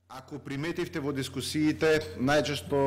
Ако приметивте во дискусиите, најчесто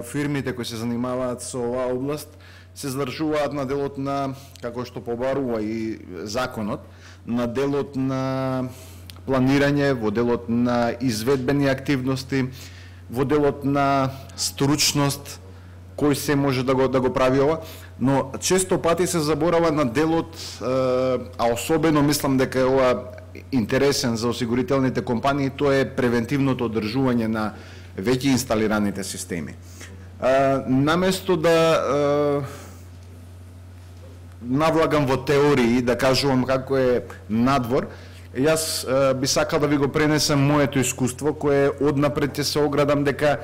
фирмите кои се занимаваат со оваа област се здржуваат на делот на, како што побарува и законот, на делот на планирање, во делот на изведбени активности, во делот на стручност, кој се може да го прави ова, но често пати се заборава на делот, а особено мислам дека е ова интересен за осигурителните компании, тоа е превентивното одржување на веќе инсталираните системи. Наместо да навлагам во теории, да кажувам како е надвор, јас би сакал да ви го пренесам моето искуство, кое однапред ќе се оградам дека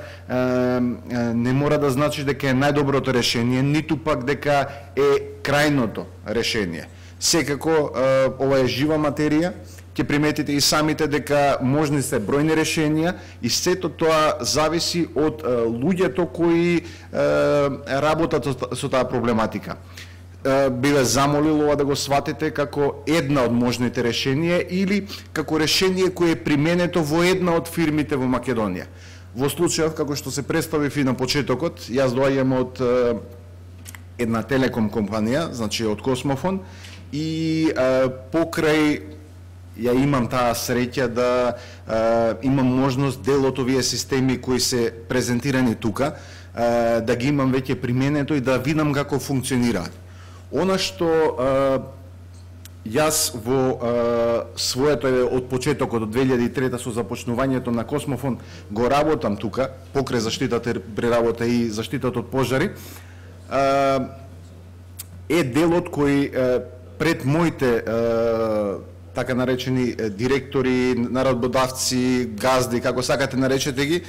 не мора да значи дека е најдоброто решение, ниту пак дека е крајното решение. Секако, ова е жива материја, ќе приметите и самите дека можни се бројни решенија и сето тоа зависи од луѓето кои работат со таа проблематика. Би ве замолил ова да го сватите како една од можните решенија или како решение кое е применето во една од фирмите во Македонија. Во случајот, како што се представив и на почетокот, јас доаѓам од една телеком компанија, значи од Космофон, и покрај ја имам таа среќа да имам можност дел од овие системи кои се презентирани тука, да ги имам веќе применето и да видам како функционираат. Она што јас во своето од почетокот од 2003 со започнувањето на Космофон го работам тука, покрај заштитата при работа и заштитата од пожари, е делот кој пред моите така наречени директори, наредбодавци, газди, како сакате наречете ги,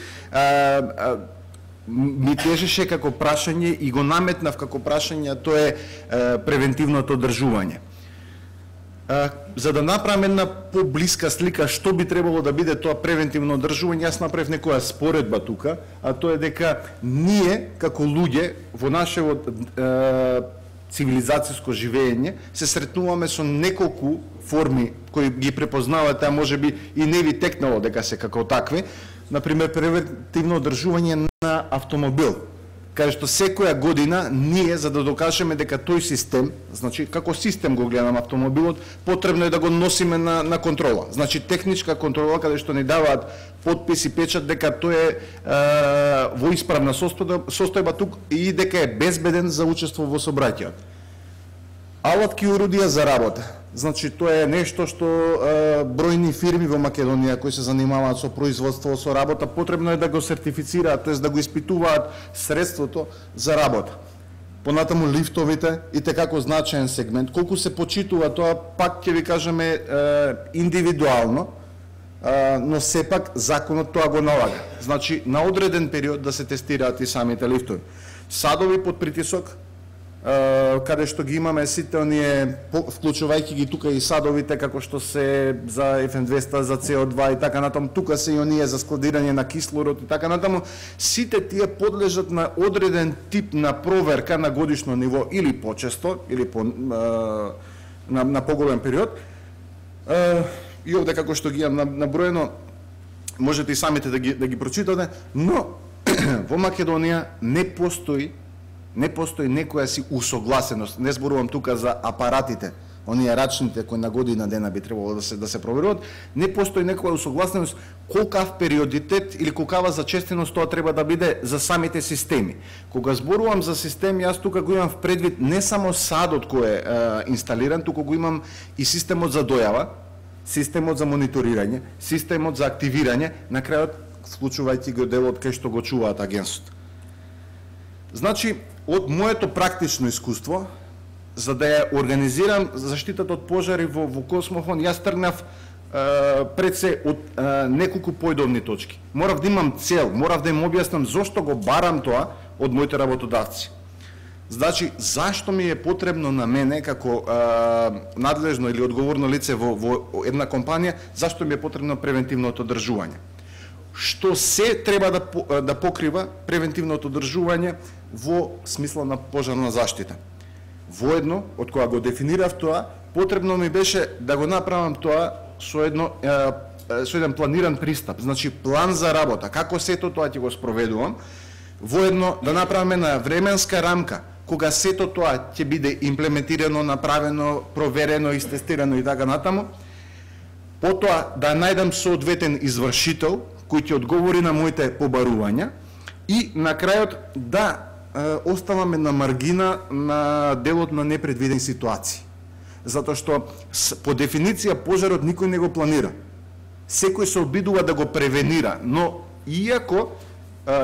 ми тежеше како прашање и го наметнав како прашање, тоа е превентивното одржување. За да направам една поблиска слика што би требало да биде тоа превентивно одржување, јас направив некоја споредба тука, а тоа е дека ние како луѓе во нашето цивилизацијско живење се сретнуваме со неколку форми кои ги препознавате, а можеби и не ви текнало дека се како такви. Например, превентивно одржување на автомобил, каде што секоја година ние, за да докажеме дека тој систем, значи како систем го гледам автомобилот, потребно е да го носиме на контрола. Значи техничка контрола, каде што ни даваат подпис и печат дека тој е во исправна состојба тук и дека е безбеден за учество во сообраќајот. Алатки и орудија за работа. Значи, тоа е нешто што бројни фирми во Македонија кои се занимаваат со производство, со работа, потребно е да го сертифицираат, тоест да го испитуваат средството за работа. Понатаму лифтовите и како значаен сегмент. Колку се почитува тоа, пак ќе ви кажеме индивидуално, но сепак законот тоа го налага. Значи, на одреден период да се тестираат и самите лифтови. Садови под притисок, каде што ги имаме сите оние, вклучувајќи ги тука и садовите како што се за FN200, за CO2 и така натаму, тука се и оние за складирање на кислород и така натаму, сите тие подлежат на одреден тип на проверка на годишно ниво или почесто, или на поголем период. И овде како што ги имам наброено, можете и самите да ги прочитате, но во Македонија не постои некоја си усогласеност. Не зборувам тука за апаратите, оние рачните кои на година дена би требало да се проверуваат, не постои некоја усогласеност колкав периодитет или колкава зачестеност тоа треба да биде за самите системи. Кога зборувам за системи, јас тука го имам в предвид не само садот кој е инсталиран, туку го имам и системот за дојава, системот за мониторирање, системот за активирање, на крајот вклучувајќи го делот кај што го чуваат агенството. Значи, од моето практично искуство, за да ја организирам заштитата од пожари во Космофон, јас тргнав пред се од неколку појдовни точки. Морав да имам цел, морав да им објаснам зошто го барам тоа од моите работодавци. Значи, зашто ми е потребно на мене, како надлежно или одговорно лице во една компанија, зашто ми е потребно превентивното одржување? Што се треба да покрива превентивното одржување во смисла на пожарна заштита. Воедно, од кога го дефинирав тоа, потребно ми беше да го направам тоа со едно со еден планиран пристап, значи план за работа, како сето тоа ќе го спроведувам, воедно да направиме на временска рамка, кога сето тоа ќе биде имплементирано, направено, проверено, истестирано и така натаму, потоа да најдам соодветен извршител кој ќе одговори на моите побарувања и на крајот да оставаме на маргина на делот на непредвидени ситуации. Затоа што по дефиниција пожарот никој не го планира. Секој се обидува да го превенира, но иако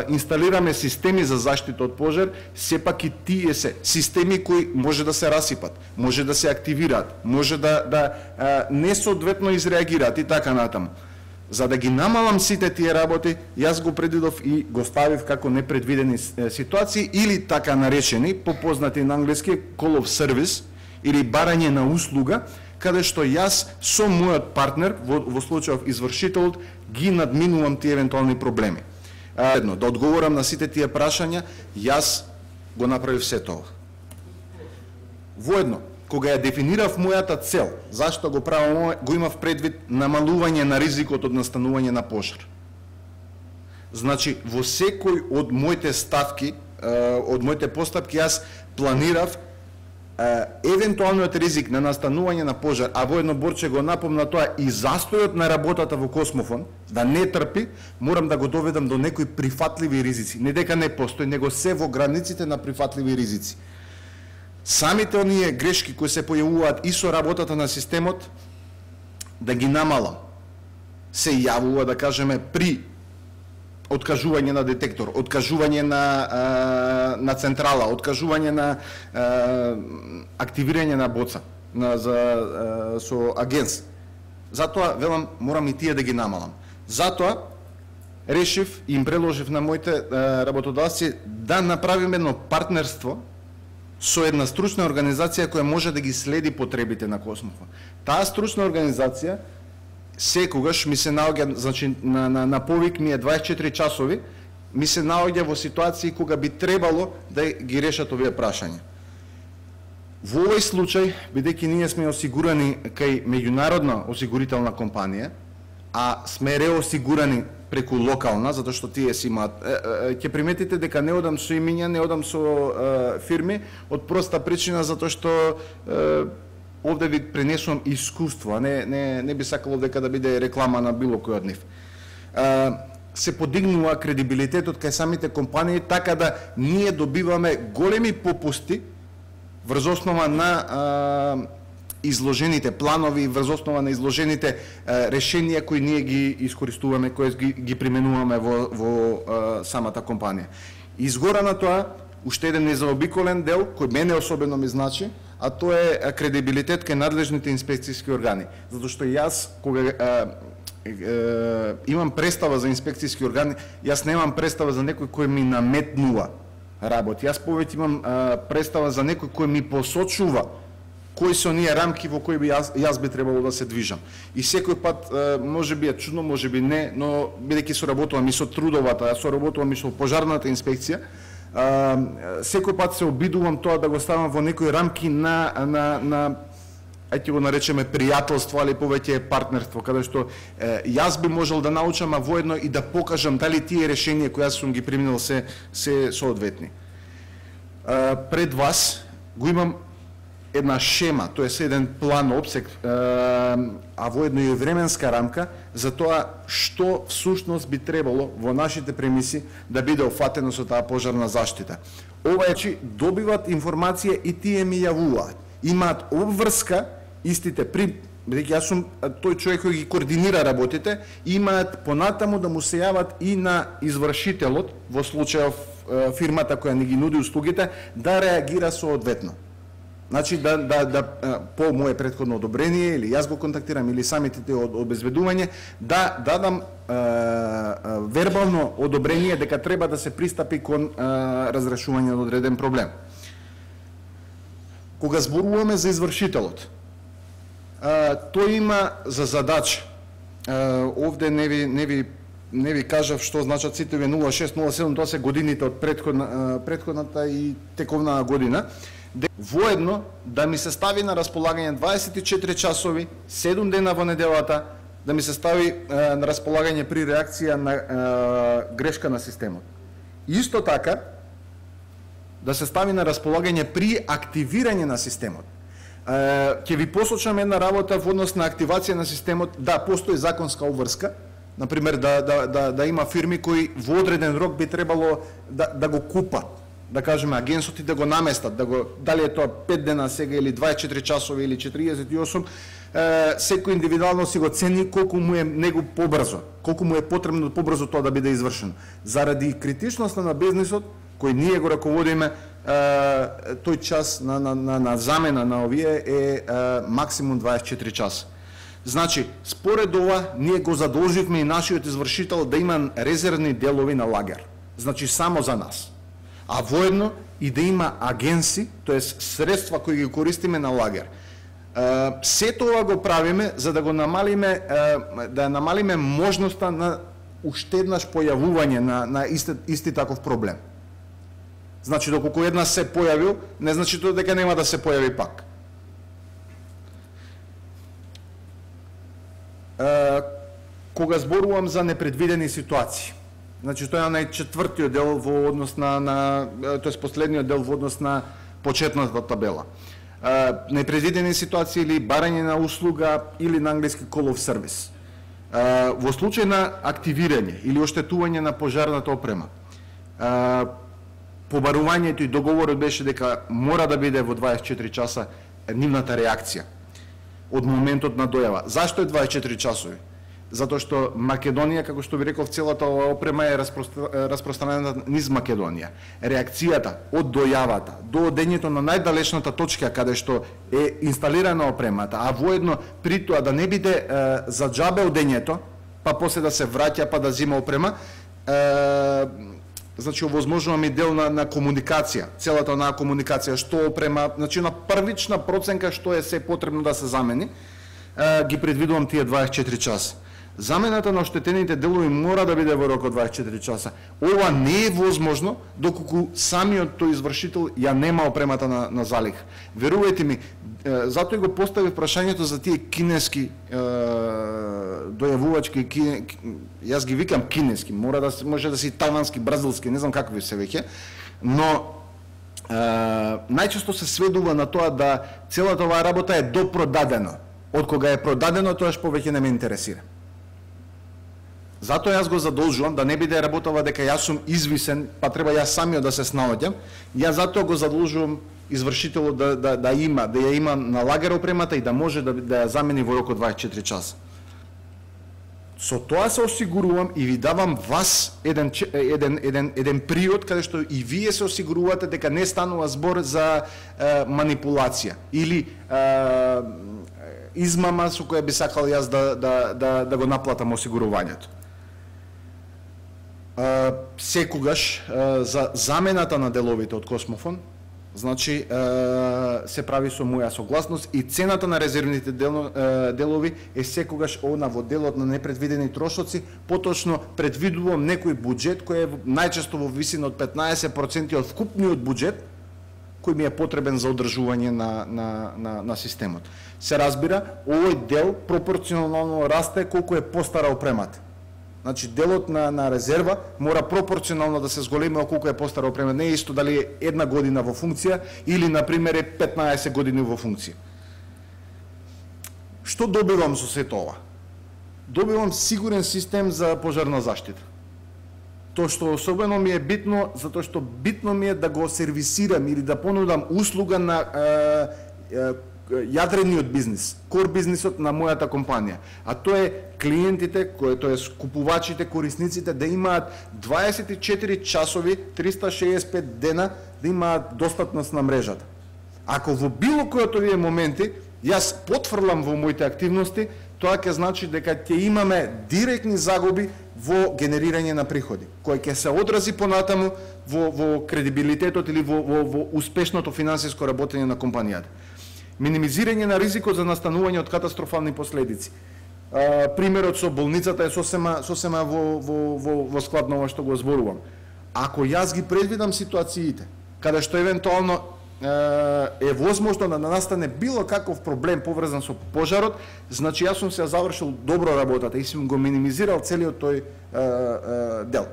инсталираме системи за заштита од пожар, сепак и тие се системи кои може да се расипат, може да се активираат, може да несоодветно изреагираат и така натаму. За да ги намалам сите тие работи, јас го предвидов и го ставив како непредвидени ситуации или така наречени, попознати на англиски call of service или барање на услуга, каде што јас со мојот партнер, во случајов извршителот, ги надминувам тие евентуални проблеми. Едно, да одговорам на сите тие прашања, јас го направив се тоа. Воедно, кога ја дефинирав мојата цел, зашто го правам, го имав предвид намалување на ризикот од настанување на пожар. Значи, во секој од моите ставки, од моите постапки, јас планирав евентуалниот ризик на настанување на пожар, а воедно Борче го напомна тоа и застојот на работата во Космофон, да не трпи, морам да го доведам до некои прифатливи ризици. Не дека не постои, него се во границите на прифатливи ризици. Самите оние грешки кои се појавуваат и со работата на системот, да ги намалам. Се јавува, да кажеме, при откажување на детектор, откажување на централа, откажување на активирање на боца со агенс. Затоа, велам, морам и тие да ги намалам. Затоа, решив и им предложив на моите работодавци да направиме едно партнерство со една стручна организација која може да ги следи потребите на Космофон. Таа стручна организација секогаш ми се наоѓа, значи на повик ми е 24 часови, ми се наоѓа во ситуации кога би требало да ги решат овие прашања. Во овој случај, бидејќи ние сме осигурани кај меѓународна осигурителна компанија, а сме реосигурани преку локална, затоа што тие си имаат, ќе приметите дека не одам со имиња, не одам со фирми, од проста причина затоа што овде ви пренесувам искуство, а не би сакало дека да биде реклама на било кој од нив. Се подигнува кредибилитетот кај самите компании, така да ние добиваме големи попусти врз основа на изложените планови, врз основа на изложените решенија кои ние ги искористуваме, кои ги применуваме во самата компанија. Изгора на тоа, уште еден незаобиколен дел, кој мене особено ми значи, а тоа е кредибилитет кај надлежните инспекцијски органи. Затоа што јас, кога имам представа за инспекцијски органи, јас немам представа за некој кој ми наметнува работи. Јас повеќе имам представа за некој кој ми посочува кои се оние рамки во кои јас би требало да се движам. И секој пат, може би е чудно, може би не, но бидејќи соработувам и со трудовата, соработувам и со пожарната инспекција, секој пат се обидувам тоа да го ставам во некои рамки на ајде го наречеме пријателство, али повеќе партнерство, каде што јас би можел да научам, а воедно и да покажам дали тие решенија кои јас сум ги преминал се соодветни. Пред вас го имам една шема, тоа е еден план опсек, а воедно и временска рамка за тоа што всушност би требало во нашите премиси да биде офатено со таа пожарна заштита. Ова е добиват информација и тие ми јавуваат. Имаат обврска истите бидејќи јас сум тој човек кој ги координира работите, имаат понатаму да му се јават и на извршителот во случајов фирмата која ни ги нуди услугите да реагира соодветно. Значи по мое претходно одобрение или јас го контактирам или самите од обезбедување да дадам вербално одобрение дека треба да се пристапи кон разрешување на одреден проблем. Кога зборуваме за извршителот, тој има за задача, овде не ви кажав што значат сите 06, 07, тоа се годините од претходната и тековна година, воедно да ми се стави на располагање 24 часови, 7 дена во неделата, да ми се стави на располагање при реакција на грешка на системот. Исто така, да се стави на располагање при активирање на системот. Ќе ви посочам една работа во однос на активација на системот. Да, постои законска обврска, например да има фирми кои во одреден рок би требало да го купат, да кажеме агенсот и да го наместат, дали е тоа 5 дена сега или 24 часови или 48, секој индивидуално си го цени колку му е него побрзо, колку му е потребно побрзо тоа да биде извршено. Заради критичноста на бизнисот кој ние го раководиме, тој час на замена на овие е максимум 24 часа. Значи, според ова, ние го задолживме и нашиот извршител да има резервни делови на лагер. Значи, само за нас. А воедно и да има агенси, т.е. средства кои ги користиме на лагер. Се тоа го правиме за да го намалиме, да намалиме можноста на уште еднаш појавување на исти таков проблем. Значи, доколку една се појавил, не значи тоа дека нема да се појави пак. Кога зборувам за непредвидени ситуации, значи тоа е најчетвртиот дел во однос тоест последниот дел во однос на почетната табела. Непредвидени ситуации или барање на услуга или на англиски call of service. Во случај на активирање или оштетување на пожарната опрема, побарувањето и договорот беше дека мора да биде во 24 часа нивната реакција од моментот на дојава. Зашто е 24 часови? Затоа што Македонија, како што ви реков, целата оваа опрема е распространена низ Македонија. Реакцијата од дојавата до одењето на најдалечната точка каде што е инсталирана опремата, а воедно при тоа да не биде за џабе одењето, па после да се враќа па да зима опрема, значи овозможуваме дел на комуникација, целата онаа комуникација што опрема, значи на првична проценка што е се потребно да се замени, ги предвидувам тие 24 часа. Замената на оштетените делови мора да биде во рок од 24 часа. Ова не е возможно доколку самиот тој извршител ја нема опремата на залих. Верувајте ми, затоа го поставив прашањето за тие кинески дојавувачки, јас ги викам кинески, може да си тајвански, бразилски, не знам какви се веќе, но најчесто се сведува на тоа да целата оваа работа е допродадена. Од кога е продадено, тоаш повеќе не ме интересира. Затоа јас го задолжувам да не биде работава дека јас сум извисен, па треба јас самиот да се снаоѓам. Јас затоа го задолжувам извршителот да ја има на лагер опремата и да може да ја замени во рок од 24 часа. Со тоа се осигурувам и ви давам вас еден период каде што и вие се осигурувате дека не станува збор за манипулација или измама со која би сакал јас да го наплатам осигурувањето. Секогаш за замената на деловите од Космофон, значи се прави со моја согласност и цената на резервните делови е секогаш она во делот на непредвидени трошоци, поточно предвидувам некој буџет кој е најчесто во висина од 15% од вкупниот буџет кој ми е потребен за одржување на системот. Се разбира, овој дел пропорционално расте колку е постара опремата. Значи, делот на резерва мора пропорционално да се зголеми колку е постара опрема. Не е исто дали е една година во функција или, например, е 15 години во функција. Што добивам со сето ова? Добивам сигурен систем за пожарна заштита. Тоа што особено ми е битно, затоа што битно ми е да го сервисирам или да понудам услуга на јадрениот бизнис, кор бизнисот на мојата компанија. А тоа е клиентите, тоа е купувачите, корисниците да имаат 24 часови, 365 дена да имаат достапност на мрежата. Ако во било кој од овие моменти јас потврлам во моите активности, тоа ќе значи дека ќе имаме директни загуби во генерирање на приходи, кој ќе се одрази понатаму во кредибилитетот или во успешното финансиско работење на компанијата. Минимизирање на ризикот за настанување од катастрофални последици. Примерот со болницата е сосема во склад на ова што го зборувам. Ако јас ги предвидам ситуациите, каде што евентуално е возможно да настане било каков проблем поврзан со пожарот, значи јас сум се завршил добро работата и сум го минимизирал целиот тој дел.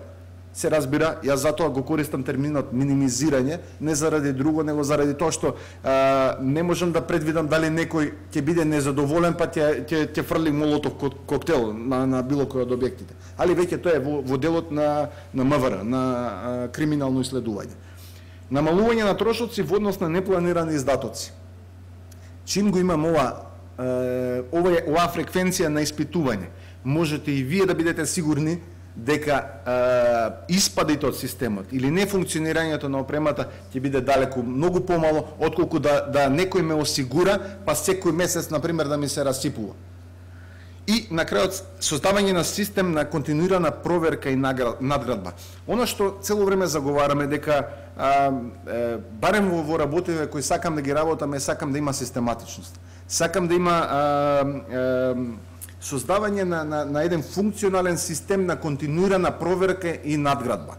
Се разбира, јас затоа го користам терминот минимизирање, не заради друго, него заради тоа што не можам да предвидам дали некој ќе биде незадоволен, па ќе фрли молотов коктел на било кој од објектите. Али веќе тоа е во делот на МВР, на криминално иследување. Намалување на трошоци во однос на непланирани издатоци. Чим го имам оваа фреквенција на испитување, можете и вие да бидете сигурни дека испадите од системот или нефункционирањето на опремата ќе биде далеку многу помало отколку да некој ме осигура, па секој месец на пример да ми се расипува. И на крајот создавање на систем на континуирана проверка и надградба. Она што цело време заговараме дека барем во работите кои сакам да ги работаме, сакам да има систематичност. Сакам да има создавање на еден функционален систем на континуирана проверка и надградба.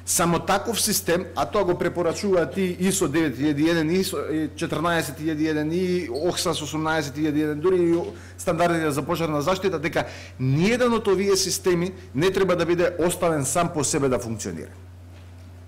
Само таков систем, а тоа го препорачуваат и ISO 9001, и ISO 14001, и OHSAS 18001, дури и стандардите за пожарна заштита, дека ниеден од овие системи не треба да биде оставен сам по себе да функционира.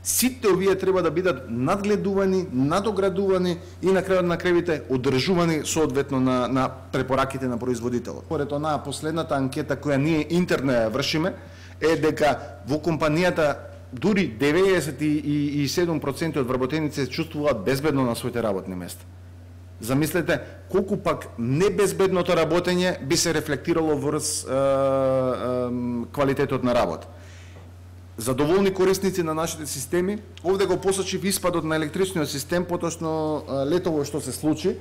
Сите овие треба да бидат надгледувани, надоградувани и на крајот на кревите одржувани соодветно на препораките на производителот. Поред онаа последната анкета која ние интерно ја вршиме е дека во компанијата дури 97% од вработеници се чувствуваат безбедно на своите работни места. Замислете колку пак небезбедното работење би се рефлектирало врз квалитетот на работа. Задоволни корисници на нашите системи, овде го посочив испадот на електричниот систем, поточно летово што се случи,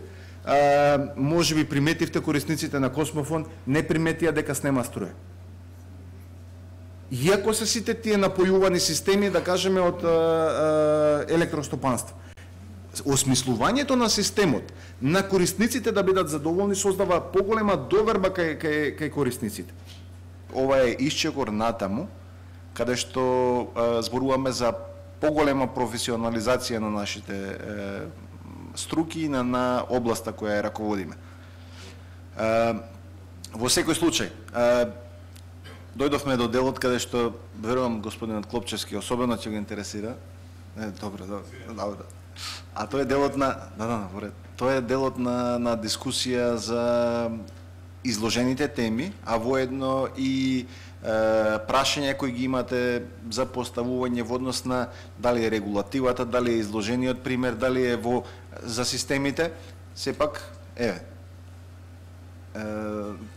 може би приметивте корисниците на Космофон, не приметија дека снема струја. Иако се сите тие напојувани системи, да кажеме, од електростопанство. Осмислувањето на системот, на корисниците да бидат задоволни, создава поголема доверба кај корисниците. Ова е исчекор натаму, каде што зборуваме за поголема професионализација на нашите струки и на областа која ја раководиме. Во секој случај, дојдовме до делот каде што, верувам, господинот Клопчевски особено ќе го интересира. Добро. А тоа е делот тоа е делот на дискусија за изложените теми, а воедно и прашања кои ги имате за поставување во однос на дали е регулативата, дали е изложениот пример, дали е за системите, сепак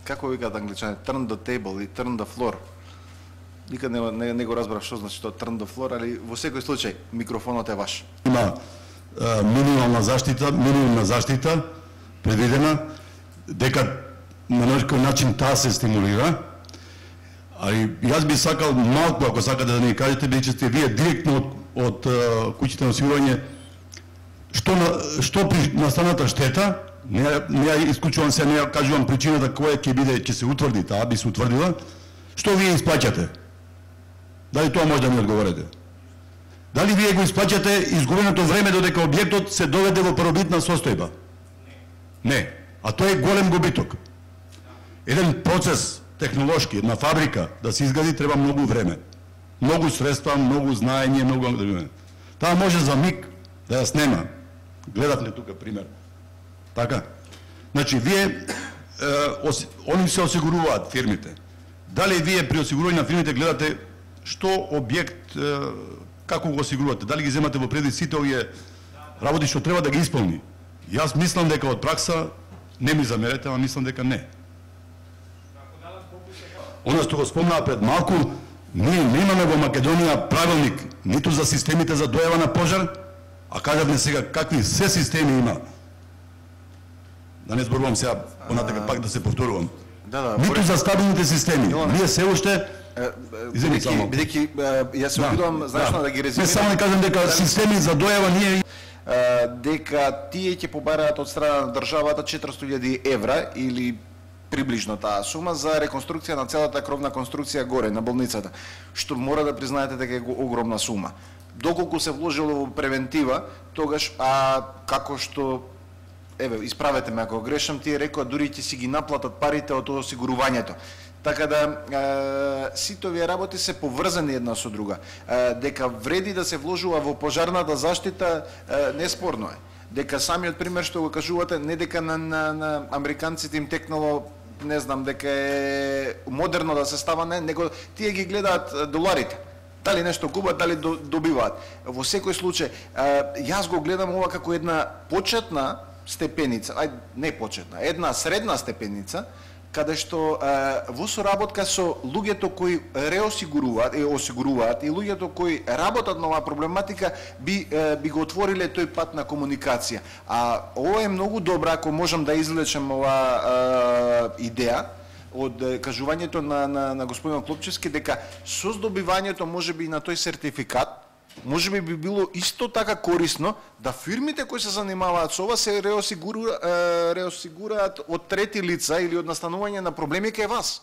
како викаат англичани, turn the table и turn the floor. Никад не го разбрав што значи тоа turn the floor, али во секој случај микрофонот е ваш. Има минимална заштита предвидена, дека на некој начин таа се стимулира. Али јас би сакал малку, ако сакате да ни кажете, бидејќи сте вие директно од куќите на осигурување, што при настаната штета, не ја исклучувам се, не ја кажувам причината која ќе се утврди, таа би се утврдила, што вие исплаќате? Дали тоа може да ми одговорите? Дали вие го исплаќате изгубеното време додека објектот се доведе во првобитна состојба? Не. А тоа е голем губиток. Еден процес технолошки, една фабрика да се изгради треба многу време. Многу средства, многу знаење, многу ангажирање. Таа може за миг да ја снема. Гледавте тука пример. Така? Значи, вие, они се осигуруваат фирмите. Дали вие при осигурување на фирмите гледате што објект, како го осигурувате? Дали ги земате во предвид сите овие работи што треба да ги исполни? Јас мислам дека од пракса, не ми замерете, ама мислам дека не. Оно што го спомнаа пред малку, ние не имаме во Македонија правилник ниту за системите за дојава на пожар, а кажавме сега какви се системи има. Да не зборувам сега, понатака пак да се повторувам. Ниту за стабилните системи. Ние се уште бидејќи јас се обидувам значно да ги резимирам. Не само да кажам дека системи за дојава ние дека тие ќе побараат од страна на државата 400.000 евра или приближно таа сума за реконструкција на целата кровна конструкција горе на болницата, што мора да признаете дека е огромна сума. доколку се вложило во превентива, тогаш како што исправете ме ако грешам, тие рекоа дури ќе си ги наплатат парите од осигурувањето. Така да сите овие работи се поврзани една со друга. Дека вреди да се вложува во пожарната заштита, неспорно е. Дека самиот пример што го кажувате, не дека на американците им текнало, не знам, дека е модерно да се става, не, него тие ги гледаат доларите. Дали нешто губат, дали добиваат. Во секој случај, јас го гледам ова како една почетна степеница, не почетна, една средна степеница, каде што во соработка со луѓето кои осигуруваат и луѓето кои работат на оваа проблематика би го отвориле тој пат на комуникација. А ова е многу добро ако можам да извлечем оваа идеја од кажувањето на господин Клопчевски, дека со здобивањето можеби на тој сертификат можеби би било исто така корисно да фирмите кои се занимаваат со ова се реосигураат од трети лица или од настанување на проблеми кај вас.